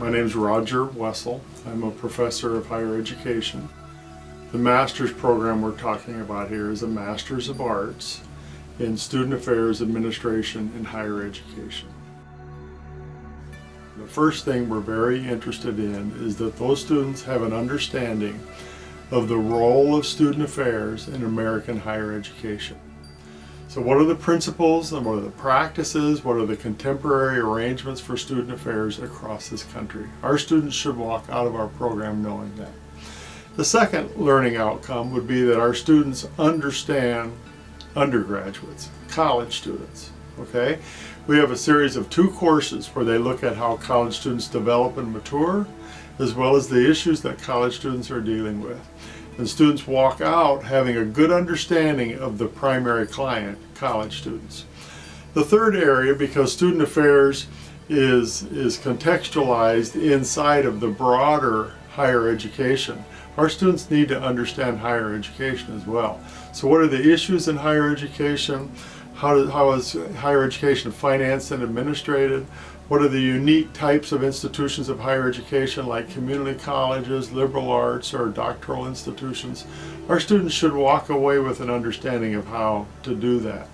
My name is Roger Wessel. I'm a professor of higher education. The master's program we're talking about here is a Master's of Arts in Student Affairs Administration in Higher Education. The first thing we're very interested in is that those students have an understanding of the role of student affairs in American higher education. So what are the principles and what are the practices, what are the contemporary arrangements for student affairs across this country? Our students should walk out of our program knowing that. The second learning outcome would be that our students understand undergraduates, college students, okay? We have a series of 2 courses where they look at how college students develop and mature, as well as the issues that college students are dealing with. And students walk out having a good understanding of the primary client, college students. The third area, because student affairs is contextualized inside of the broader higher education, our students need to understand higher education as well. So what are the issues in higher education? How is higher education financed and administrated? What are the unique types of institutions of higher education like community colleges, liberal arts, or doctoral institutions? Our students should walk away with an understanding of how to do that.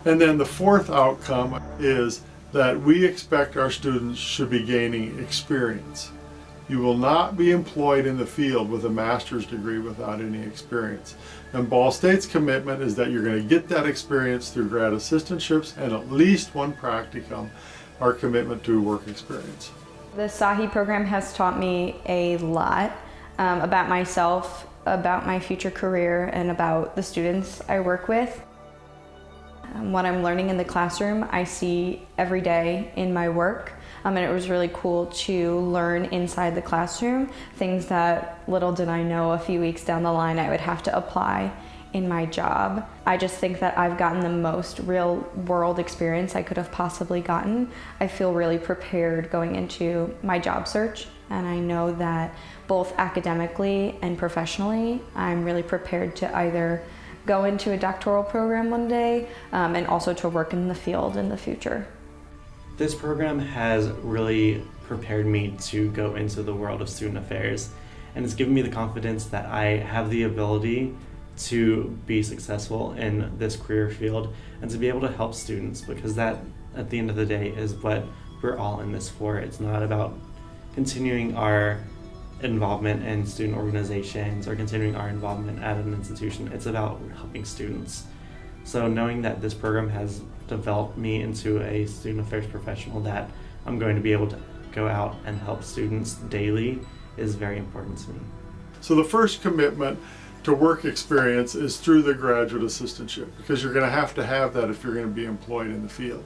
And then the fourth outcome is that we expect our students should be gaining experience. You will not be employed in the field with a master's degree without any experience. And Ball State's commitment is that you're going to get that experience through grad assistantships and at least 1 practicum, our commitment to work experience. The SAAHE program has taught me a lot about myself, about my future career, and about the students I work with. What I'm learning in the classroom, I see every day in my work. And it was really cool to learn inside the classroom things that little did I know a few weeks down the line I would have to apply in my job. I just think that I've gotten the most real world experience I could have possibly gotten. I feel really prepared going into my job search, and I know that both academically and professionally, I'm really prepared to either go into a doctoral program one day and also to work in the field in the future. This program has really prepared me to go into the world of student affairs, and it's given me the confidence that I have the ability to be successful in this career field and to be able to help students, because that, at the end of the day, is what we're all in this for. It's not about continuing our involvement in student organizations or continuing our involvement at an institution. It's about helping students. So knowing that this program has developed me into a student affairs professional that I'm going to be able to go out and help students daily is very important to me. So the first commitment to work experience is through the graduate assistantship, because you're going to have that if you're going to be employed in the field.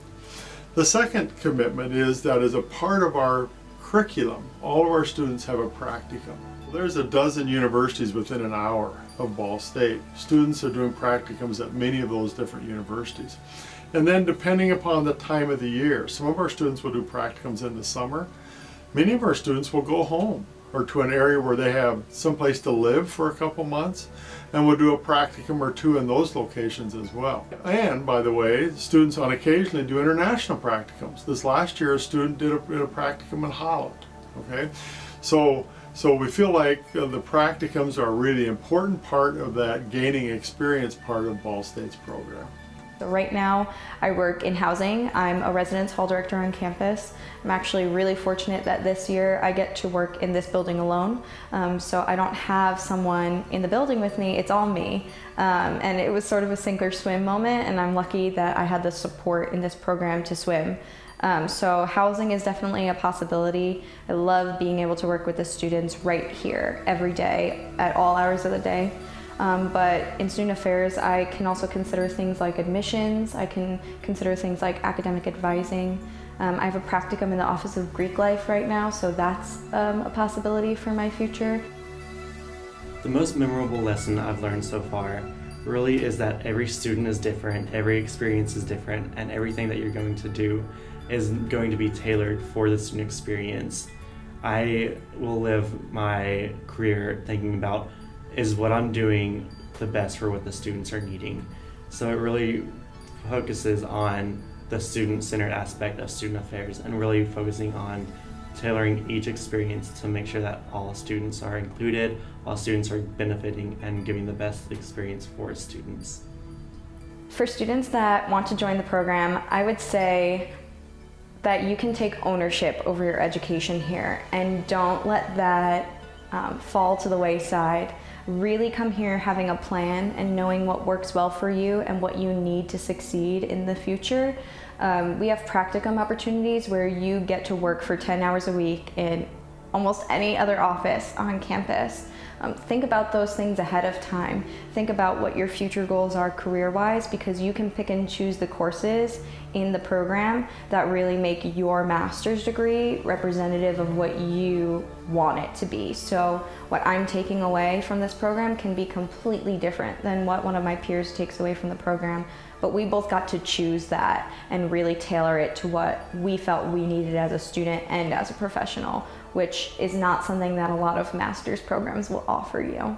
The second commitment is that as a part of our curriculum, all of our students have a practicum. There's a dozen universities within an hour of Ball State. Students are doing practicums at many of those different universities. And then depending upon the time of the year, some of our students will do practicums in the summer. Many of our students will go home or to an area where they have someplace to live for a couple months, and we'll do a practicum or 2 in those locations as well. And by the way, students on occasionally do international practicums. This last year a student did a practicum in Holland, okay? So we feel like the practicums are a really important part of that gaining experience part of Ball State's program. So right now I work in housing. I'm a residence hall director on campus. I'm actually really fortunate that this year I get to work in this building alone. So I don't have someone in the building with me, it's all me. And it was sort of a sink or swim moment, and I'm lucky that I had the support in this program to swim. So housing is definitely a possibility. I love being able to work with the students right here every day at all hours of the day. But in student affairs, I can also consider things like admissions. I can consider things like academic advising. I have a practicum in the Office of Greek Life right now, so that's a possibility for my future. The most memorable lesson I've learned so far really is that every student is different, every experience is different, and everything that you're going to do is going to be tailored for the student experience. I will live my career thinking about, is what I'm doing the best for what the students are needing? So it really focuses on the student-centered aspect of student affairs and really focusing on tailoring each experience to make sure that all students are included, all students are benefiting, and giving the best experience for students. For students that want to join the program, I would say that you can take ownership over your education here and don't let that fall to the wayside. Really come here having a plan and knowing what works well for you and what you need to succeed in the future. We have practicum opportunities where you get to work for 10 hours a week in almost any other office on campus. Think about those things ahead of time. Think about what your future goals are career-wise, because you can pick and choose the courses in the program that really make your master's degree representative of what you want it to be. So what I'm taking away from this program can be completely different than what one of my peers takes away from the program, but we both got to choose that and really tailor it to what we felt we needed as a student and as a professional, which is not something that a lot of master's programs will offer you.